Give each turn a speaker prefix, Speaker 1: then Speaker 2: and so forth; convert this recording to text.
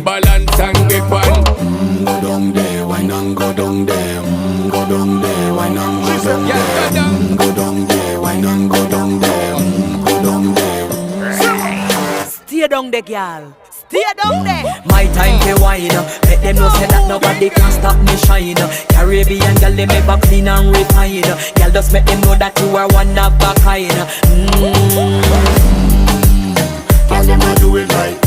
Speaker 1: balance and grip on.
Speaker 2: Go down there, wine and go down there. Go down there, wine and go down there. Go down there, wine and go down there. Go down there.
Speaker 3: Stay down there, girl. Stay down there. My time to wine. Let them know say that nobody can stop me shine. Caribbean girl, they make up clean and refine. Girl, just make them know that you are one of a kind.
Speaker 2: Girl, them a do it right.